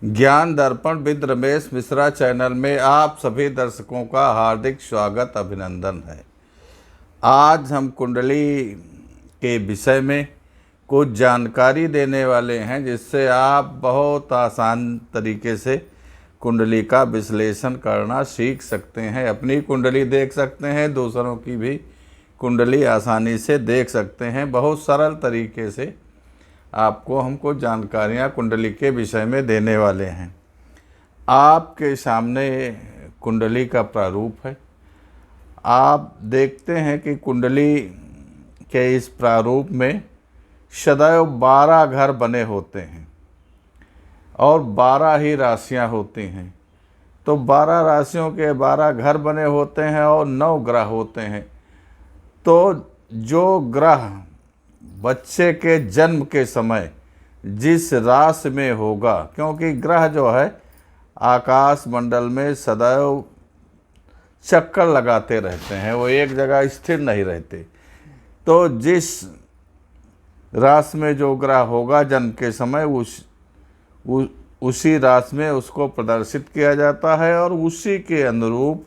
ज्ञान दर्पण with Ramesh Mishra channel में आप सभी दर्शकों का हार्दिक स्वागत अभिनंदन है। आज हम कुंडली के विषय में कुछ जानकारी देने वाले हैं, जिससे आप बहुत आसान तरीके से कुंडली का विश्लेषण करना सीख सकते हैं। अपनी कुंडली देख सकते हैं, दूसरों की भी कुंडली आसानी से देख सकते हैं। बहुत सरल तरीके से आपको हमको जानकारियाँ कुंडली के विषय में देने वाले हैं। आपके सामने कुंडली का प्रारूप है। आप देखते हैं कि कुंडली के इस प्रारूप में सदैव 12 घर बने होते हैं और 12 ही राशियां होती हैं। तो 12 राशियों के 12 घर बने होते हैं और 9 ग्रह होते हैं। तो जो ग्रह बच्चे के जन्म के समय जिस राशि में होगा, क्योंकि ग्रह जो है आकाश मंडल में सदैव चक्कर लगाते रहते हैं, वो एक जगह स्थिर नहीं रहते। तो जिस राशि में जो ग्रह होगा जन्म के समय उसी राशि में उसको प्रदर्शित किया जाता है और उसी के अनुरूप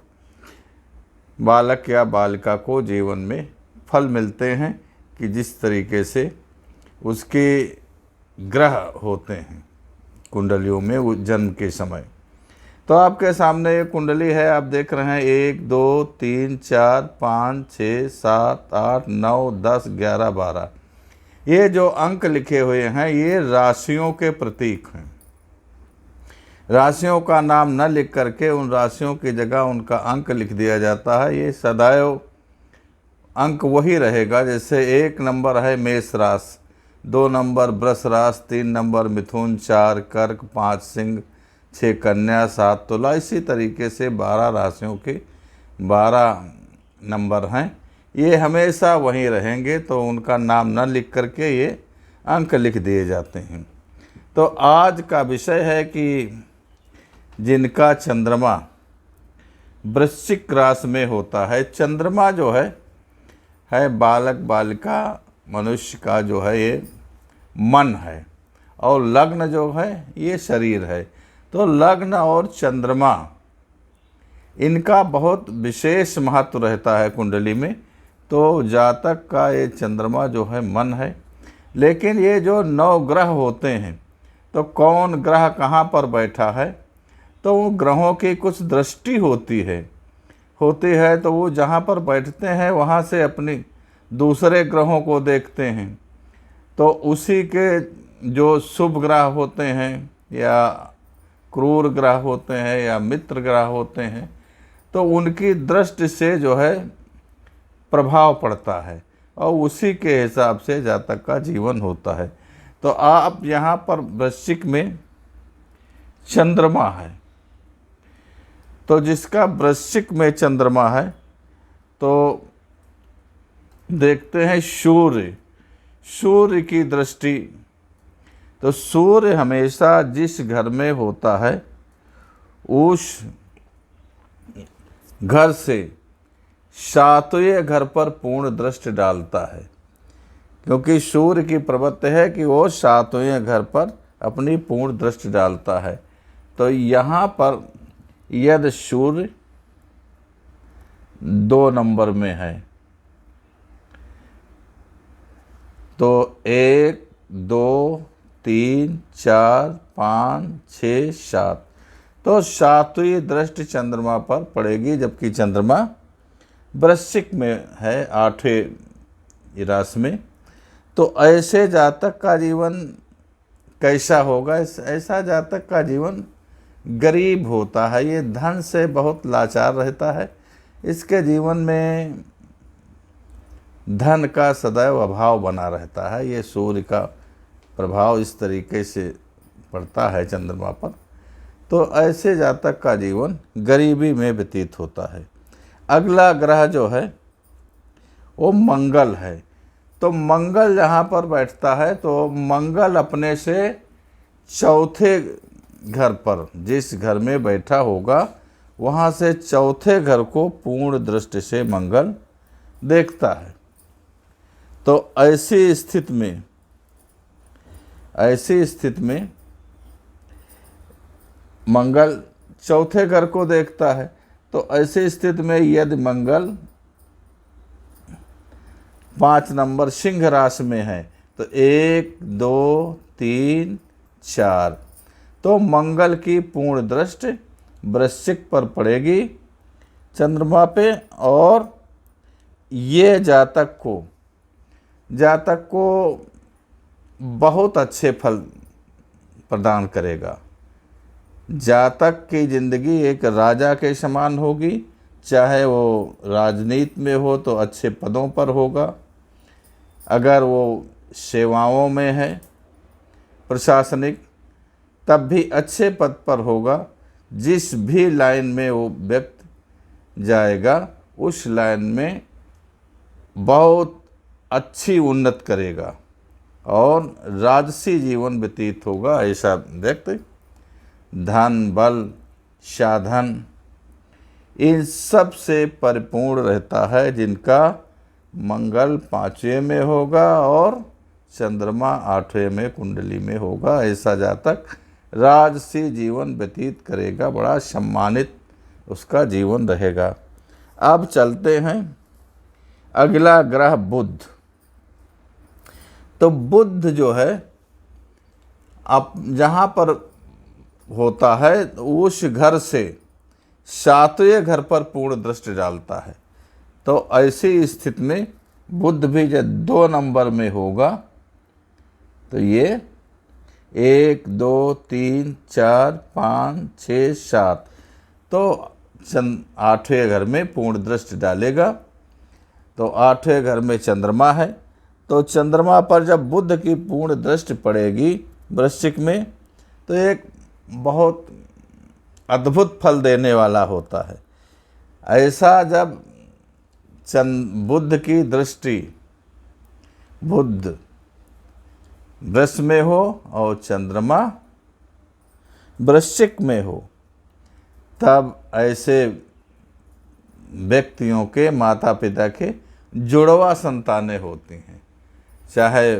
बालक या बालिका को जीवन में फल मिलते हैं कि जिस तरीके से उसके ग्रह होते हैं कुंडलियों में वो जन्म के समय। तो आपके सामने ये कुंडली है, आप देख रहे हैं 1 2 3 4 5 6 7 8 9 10 11 12। ये जो अंक लिखे हुए हैं ये राशियों के प्रतीक हैं। राशियों का नाम न लिख करके उन राशियों की जगह उनका अंक लिख दिया जाता है। ये सदैव अंक वही रहेगा। जैसे 1 नंबर है मेष राशि, 2 नंबर वृष राशि, 3 नंबर मिथुन, 4 कर्क, 5 सिंह, 6 कन्या, 7 तुला। इसी तरीके से 12 राशियों के 12 नंबर हैं, ये हमेशा वहीं रहेंगे। तो उनका नाम न लिख करके ये अंक लिख दिए जाते हैं। तो आज का विषय है कि जिनका चंद्रमा वृश्चिक राशि में होता है। चंद्रमा जो है बालक बालिका मनुष्य का जो है ये मन है, और लग्न जो है ये शरीर है। तो लग्न और चंद्रमा इनका बहुत विशेष महत्व रहता है कुंडली में। तो जातक का ये चंद्रमा जो है मन है। लेकिन ये जो 9 ग्रह होते हैं, तो कौन ग्रह कहाँ पर बैठा है, तो वो ग्रहों की कुछ दृष्टि होती है। तो वो जहाँ पर बैठते हैं वहाँ से अपनी दूसरे ग्रहों को देखते हैं। तो उसी के जो शुभ ग्रह होते हैं या क्रूर ग्रह होते हैं या मित्र ग्रह होते हैं, तो उनकी दृष्टि से जो है प्रभाव पड़ता है और उसी के हिसाब से जातक का जीवन होता है। तो आप यहाँ पर वृश्चिक में चंद्रमा है, तो जिसका वृश्चिक में चंद्रमा है, तो देखते हैं सूर्य की दृष्टि। तो सूर्य हमेशा जिस घर में होता है उस घर से 7वें घर पर पूर्ण दृष्टि डालता है, क्योंकि सूर्य की प्रवृत्ति है कि वो 7वें घर पर अपनी पूर्ण दृष्टि डालता है। तो यहाँ पर यदि सूर्य 2 नंबर में है, तो 1 2 3 4 5 6 7, तो 7वीं दृष्टि चंद्रमा पर पड़ेगी, जबकि चंद्रमा वृश्चिक में है 8वें राशि में। तो ऐसे जातक का जीवन कैसा होगा? ऐसा जातक का जीवन गरीब होता है। ये धन से बहुत लाचार रहता है। इसके जीवन में धन का सदैव अभाव बना रहता है। ये सूर्य का प्रभाव इस तरीके से पड़ता है चंद्रमा पर। तो ऐसे जातक का जीवन गरीबी में व्यतीत होता है। अगला ग्रह जो है वो मंगल है। तो मंगल जहाँ पर बैठता है, तो मंगल अपने से 4थे घर पर जिस घर में बैठा होगा वहाँ से 4थे घर को पूर्ण दृष्टि से मंगल देखता है। तो ऐसी स्थिति में मंगल चौथे घर को देखता है। तो ऐसी स्थिति में यदि मंगल 5 नंबर सिंह राशि में है तो 1 2 3 4, तो मंगल की पूर्ण दृष्टि वृश्चिक पर पड़ेगी, चंद्रमा पे, और ये जातक को बहुत अच्छे फल प्रदान करेगा। जातक की जिंदगी एक राजा के समान होगी, चाहे वो राजनीति में हो तो अच्छे पदों पर होगा, अगर वो सेवाओं में है प्रशासनिक तब भी अच्छे पद पर होगा। जिस भी लाइन में वो व्यक्ति जाएगा उस लाइन में बहुत अच्छी उन्नत करेगा और राजसी जीवन व्यतीत होगा। ऐसा व्यक्ति धन बल साधन इन सब से परिपूर्ण रहता है जिनका मंगल 5वें में होगा और चंद्रमा 8वें में कुंडली में होगा। ऐसा जातक राजसी जीवन व्यतीत करेगा, बड़ा सम्मानित उसका जीवन रहेगा। अब चलते हैं अगला ग्रह बुध। तो बुध जो है अब जहाँ पर होता है उस घर से 7वें घर पर पूर्ण दृष्टि डालता है। तो ऐसी स्थिति में बुध भी जब 2 नंबर में होगा तो ये 1 2 3 4 5 6 7, तो 8वें घर में पूर्ण दृष्टि डालेगा। तो 8वें घर में चंद्रमा है, तो चंद्रमा पर जब बुध की पूर्ण दृष्टि पड़ेगी वृश्चिक में तो एक बहुत अद्भुत फल देने वाला होता है। ऐसा जब बुध की दृष्टि बुध वृष में हो और चंद्रमा वृश्चिक में हो तब ऐसे व्यक्तियों के माता पिता के जुड़वा संतानें होती हैं। चाहे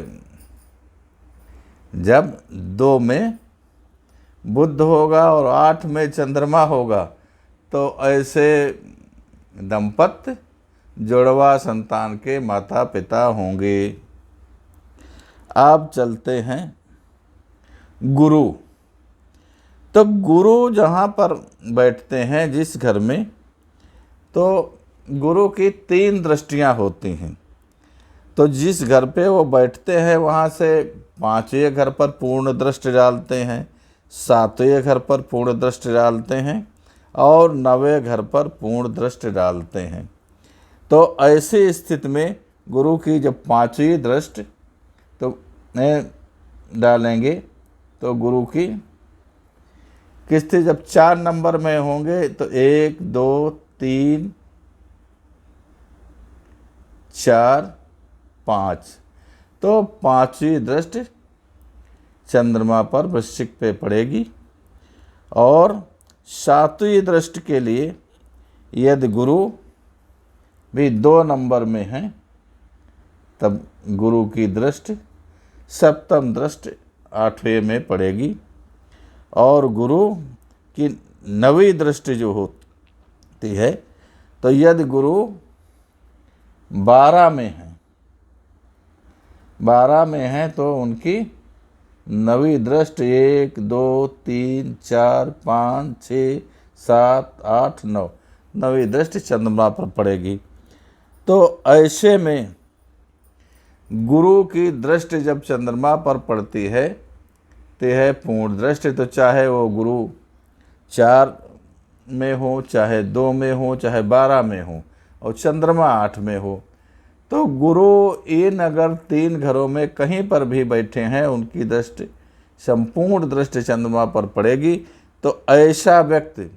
जब 2 में बुध होगा और 8 में चंद्रमा होगा तो ऐसे दंपत्ति जुड़वा संतान के माता पिता होंगे। अब चलते हैं गुरु। तो गुरु जहाँ पर बैठते हैं जिस घर में, तो गुरु की 3 दृष्टियाँ होती हैं। तो जिस घर पे वो बैठते हैं वहाँ से 5वें घर पर पूर्ण दृष्टि डालते हैं, 7वें घर पर पूर्ण दृष्टि डालते हैं और 9वें घर पर पूर्ण दृष्टि डालते हैं। तो ऐसी स्थिति में गुरु की जब 5वीं दृष्टि तो डालेंगे तो गुरु की किस्ती जब 4 नंबर में होंगे तो 1 2 3 4 5, तो 5वीं दृष्टि चंद्रमा पर वृश्चिक पे पड़ेगी। और 7वीं दृष्टि के लिए यदि गुरु भी 2 नंबर में है तब गुरु की दृष्टि 7वीं दृष्टि 8वें में पड़ेगी। और गुरु की 9वीं दृष्टि जो होती है तो यदि गुरु 12 में है तो उनकी 9वीं दृष्टि 1 2 3 4 5 6 7 8 9, 9वीं दृष्टि चंद्रमा पर पड़ेगी। तो ऐसे में गुरु की दृष्टि जब चंद्रमा पर पड़ती है तो है पूर्ण दृष्टि। तो चाहे वो गुरु 4 में हो, चाहे 2 में हो, चाहे 12 में हो और चंद्रमा 8 में हो, तो गुरु इन अगर 3 घरों में कहीं पर भी बैठे हैं उनकी दृष्टि संपूर्ण दृष्टि चंद्रमा पर पड़ेगी। तो ऐसा व्यक्ति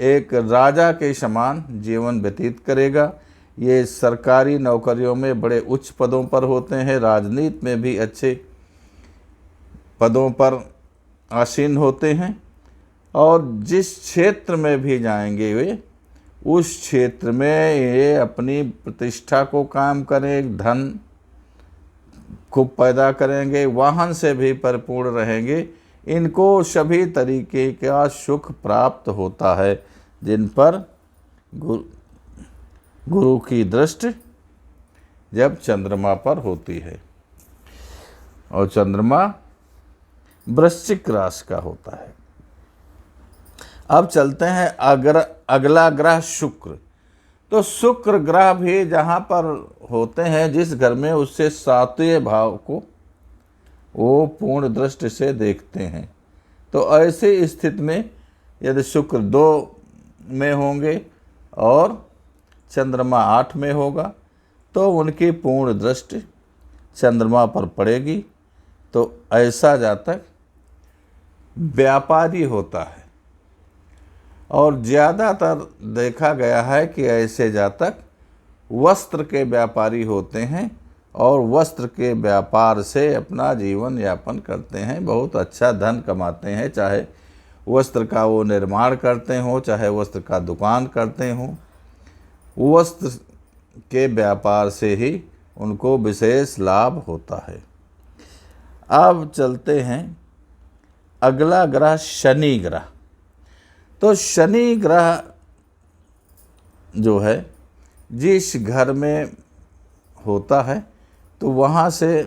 एक राजा के समान जीवन व्यतीत करेगा। ये सरकारी नौकरियों में बड़े उच्च पदों पर होते हैं, राजनीति में भी अच्छे पदों पर आसीन होते हैं और जिस क्षेत्र में भी जाएंगे वे उस क्षेत्र में ये अपनी प्रतिष्ठा को कायम करें, धन खूब पैदा करेंगे, वाहन से भी परिपूर्ण रहेंगे। इनको सभी तरीके का सुख प्राप्त होता है जिन पर गुरु की दृष्टि जब चंद्रमा पर होती है, और चंद्रमा वृश्चिक राशि का होता है। अब चलते हैं अगला ग्रह शुक्र। तो शुक्र ग्रह भी जहाँ पर होते हैं, जिस घर में, उससे 7वें भाव को वो पूर्ण दृष्टि से देखते हैं। तो ऐसी स्थिति में यदि शुक्र 2 में होंगे और चंद्रमा 8 में होगा तो उनकी पूर्ण दृष्टि चंद्रमा पर पड़ेगी। तो ऐसा जातक व्यापारी होता है, और ज़्यादातर देखा गया है कि ऐसे जातक वस्त्र के व्यापारी होते हैं और वस्त्र के व्यापार से अपना जीवन यापन करते हैं, बहुत अच्छा धन कमाते हैं। चाहे वस्त्र का वो निर्माण करते हों, चाहे वस्त्र का दुकान करते हों, वस्त्र के व्यापार से ही उनको विशेष लाभ होता है। अब चलते हैं अगला ग्रह शनि ग्रह। तो शनि ग्रह जो है जिस घर में होता है तो वहाँ से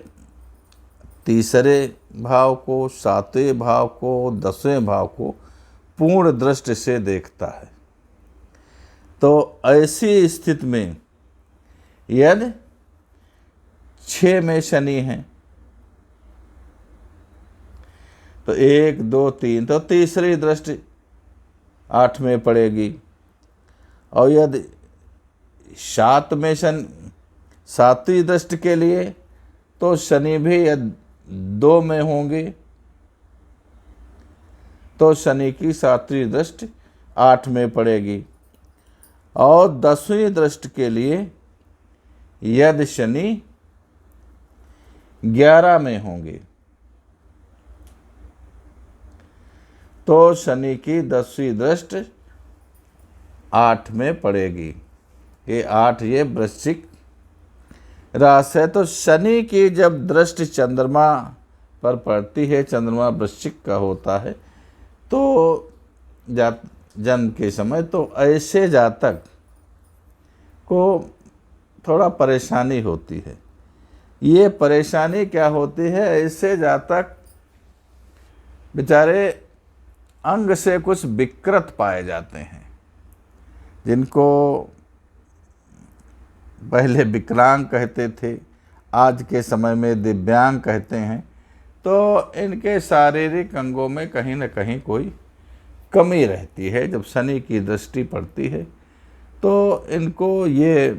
3रे भाव को, 7वें भाव को, 10वें भाव को पूर्ण दृष्टि से देखता है। तो ऐसी स्थिति में यदि 6 में शनि है तो 1, 2, 3, तो तीसरी दृष्टि 8 में पड़ेगी। और यदि 7 में शनि, 7वीं दृष्टि के लिए तो शनि भी यदि 2 में होंगे तो शनि की 7वीं दृष्टि 8 में पड़ेगी। और 10वीं दृष्टि के लिए यदि शनि 11 में होंगे तो शनि की 10वीं दृष्टि 8 में पड़ेगी। ये 8 ये वृश्चिक राशि है। तो शनि की जब दृष्टि चंद्रमा पर पड़ती है, चंद्रमा वृश्चिक का होता है, तो जन्म के समय तो ऐसे जातक को थोड़ा परेशानी होती है। ये परेशानी क्या होती है, ऐसे जातक बेचारे अंग से कुछ विकृत पाए जाते हैं, जिनको पहले विकलांग कहते थे, आज के समय में दिव्यांग कहते हैं। तो इनके शारीरिक अंगों में कहीं न कहीं कोई कमी रहती है। जब शनि की दृष्टि पड़ती है तो इनको ये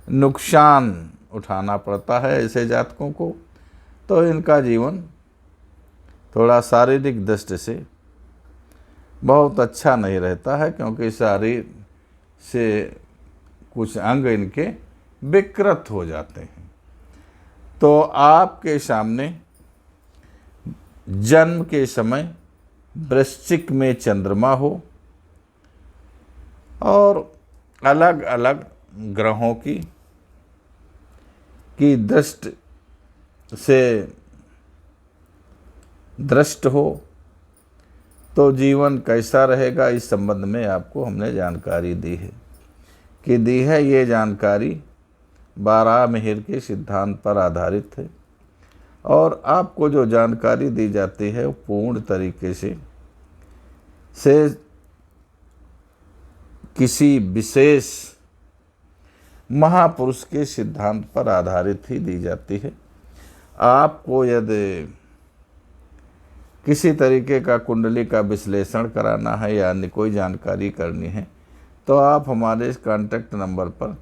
नुकसान उठाना पड़ता है ऐसे जातकों को। तो इनका जीवन थोड़ा शारीरिक दृष्टि से बहुत अच्छा नहीं रहता है, क्योंकि शरीर से कुछ अंग इनके विकृत हो जाते हैं। तो आपके सामने जन्म के समय वृश्चिक में चंद्रमा हो और अलग अलग ग्रहों की दृष्टि से दृष्ट हो तो जीवन कैसा रहेगा, इस संबंध में आपको हमने जानकारी दी है। ये जानकारी 12 मिहिर के सिद्धांत पर आधारित है, और आपको जो जानकारी दी जाती है वो पूर्ण तरीके से किसी विशेष महापुरुष के सिद्धांत पर आधारित ही दी जाती है। आपको यदि किसी तरीके का कुंडली का विश्लेषण कराना है या अन्य कोई जानकारी करनी है तो आप हमारे इस कॉन्टैक्ट नंबर पर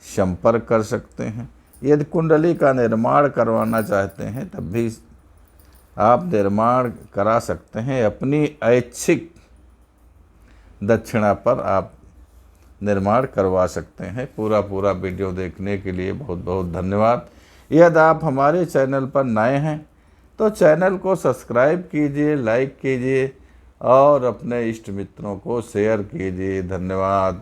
संपर्क कर सकते हैं। यदि कुंडली का निर्माण करवाना चाहते हैं तब भी आप निर्माण करा सकते हैं। अपनी ऐच्छिक दक्षिणा पर आप निर्माण करवा सकते हैं। पूरा वीडियो देखने के लिए बहुत बहुत धन्यवाद। यदि आप हमारे चैनल पर नए हैं तो चैनल को सब्सक्राइब कीजिए, लाइक कीजिए और अपने इष्ट मित्रों को शेयर कीजिए। धन्यवाद।